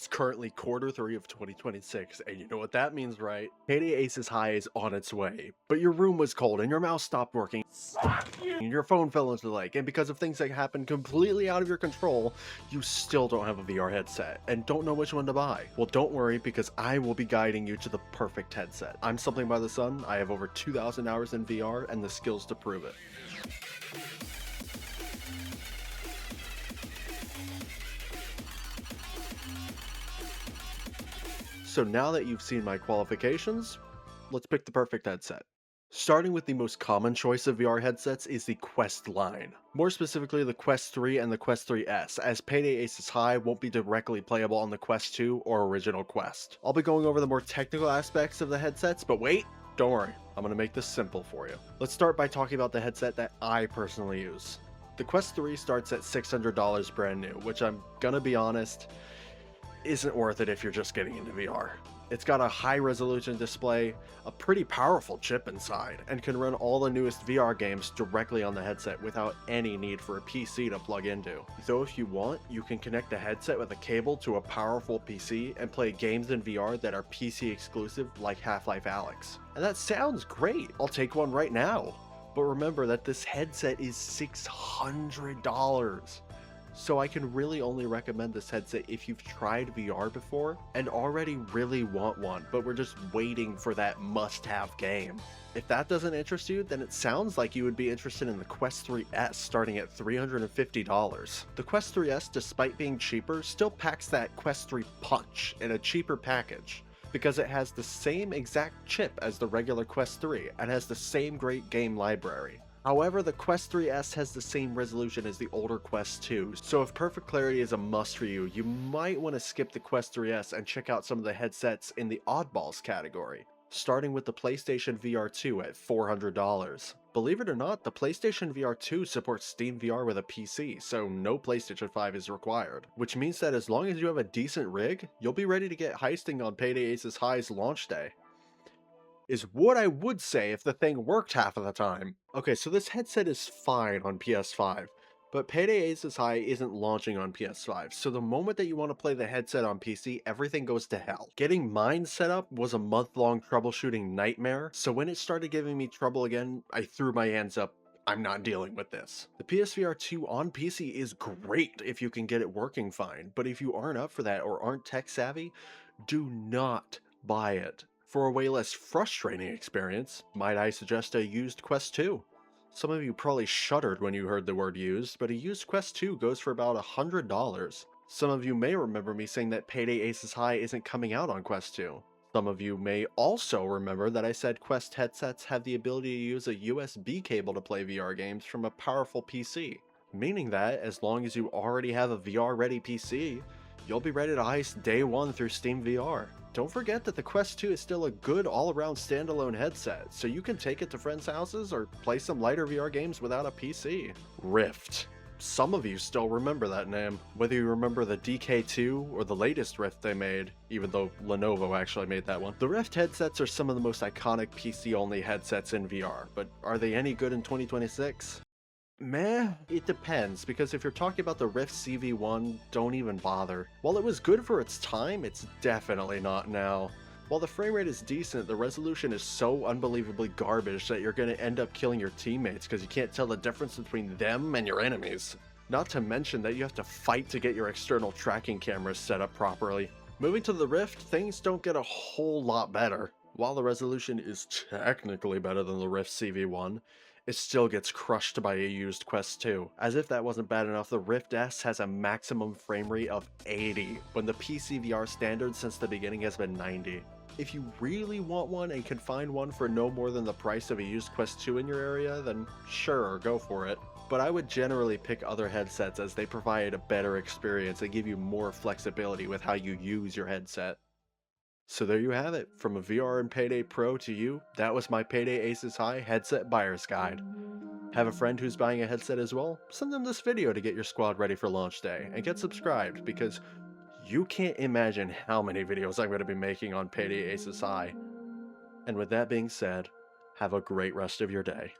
It's currently Q3 of 2026, and you know what that means, right? Payday Aces High is on its way, but your room was cold and your mouse stopped working, and your phone fell into the lake, and because of things that happened completely out of your control, you still don't have a VR headset and don't know which one to buy. Well, don't worry, because I will be guiding you to the perfect headset. I'm Something by the Sun, I have over 2,000 hours in VR and the skills to prove it. So now that you've seen my qualifications, let's pick the perfect headset. Starting with the most common choice of VR headsets is the Quest line. More specifically, the Quest 3 and the Quest 3S, as Payday Aces High won't be directly playable on the Quest 2 or original Quest. I'll be going over the more technical aspects of the headsets, but wait, don't worry, I'm going to make this simple for you. Let's start by talking about the headset that I personally use. The Quest 3 starts at $600 brand new, which I'm gonna be honest, isn't worth it if you're just getting into VR. It's got a high resolution display, a pretty powerful chip inside, and can run all the newest VR games directly on the headset without any need for a PC to plug into. Though if you want, you can connect the headset with a cable to a powerful PC and play games in VR that are PC exclusive like Half-Life Alyx. And that sounds great, I'll take one right now. But remember that this headset is $600. So I can really only recommend this headset if you've tried VR before and already really want one, but we're just waiting for that must-have game. If that doesn't interest you, then it sounds like you would be interested in the Quest 3S starting at $350. The Quest 3S, despite being cheaper, still packs that Quest 3 punch in a cheaper package, because it has the same exact chip as the regular Quest 3 and has the same great game library. However, the Quest 3S has the same resolution as the older Quest 2, so if perfect clarity is a must for you, you might want to skip the Quest 3S and check out some of the headsets in the oddballs category, starting with the PlayStation VR 2 at $400. Believe it or not, the PlayStation VR 2 supports Steam VR with a PC, so no PlayStation 5 is required, which means that as long as you have a decent rig, you'll be ready to get heisting on Payday Aces High's launch day. Is what I would say if the thing worked half of the time. Okay, so this headset is fine on PS5, but Payday Aces High isn't launching on PS5, so the moment that you want to play the headset on PC, everything goes to hell. Getting mine set up was a month-long troubleshooting nightmare, so when it started giving me trouble again, I threw my hands up. I'm not dealing with this. The PSVR 2 on PC is great if you can get it working fine, but if you aren't up for that or aren't tech savvy, do not buy it. For a way less frustrating experience, might I suggest a used Quest 2? Some of you probably shuddered when you heard the word used, but a used Quest 2 goes for about $100. Some of you may remember me saying that Payday Aces High isn't coming out on Quest 2. Some of you may also remember that I said Quest headsets have the ability to use a USB cable to play VR games from a powerful PC, meaning that as long as you already have a VR-ready PC, you'll be ready to heist day one through Steam VR. Don't forget that the Quest 2 is still a good all-around standalone headset, so you can take it to friends' houses or play some lighter VR games without a PC. Rift. Some of you still remember that name. Whether you remember the DK2 or the latest Rift they made, even though Lenovo actually made that one. The Rift headsets are some of the most iconic PC-only headsets in VR, but are they any good in 2026? Meh, it depends, because if you're talking about the Rift CV1, don't even bother. While it was good for its time, it's definitely not now. While the frame rate is decent, the resolution is so unbelievably garbage that you're gonna end up killing your teammates because you can't tell the difference between them and your enemies. Not to mention that you have to fight to get your external tracking cameras set up properly. Moving to the Rift, things don't get a whole lot better. While the resolution is technically better than the Rift CV1, it still gets crushed by a used Quest 2. As if that wasn't bad enough, the Rift S has a maximum frame rate of 80, when the PC VR standard since the beginning has been 90. If you really want one and can find one for no more than the price of a used Quest 2 in your area, then sure, go for it. But I would generally pick other headsets as they provide a better experience and give you more flexibility with how you use your headset. So there you have it, from a VR and Payday Pro to you, that was my Payday Aces High headset buyer's guide. Have a friend who's buying a headset as well? Send them this video to get your squad ready for launch day, and get subscribed because you can't imagine how many videos I'm going to be making on Payday Aces High. And with that being said, have a great rest of your day.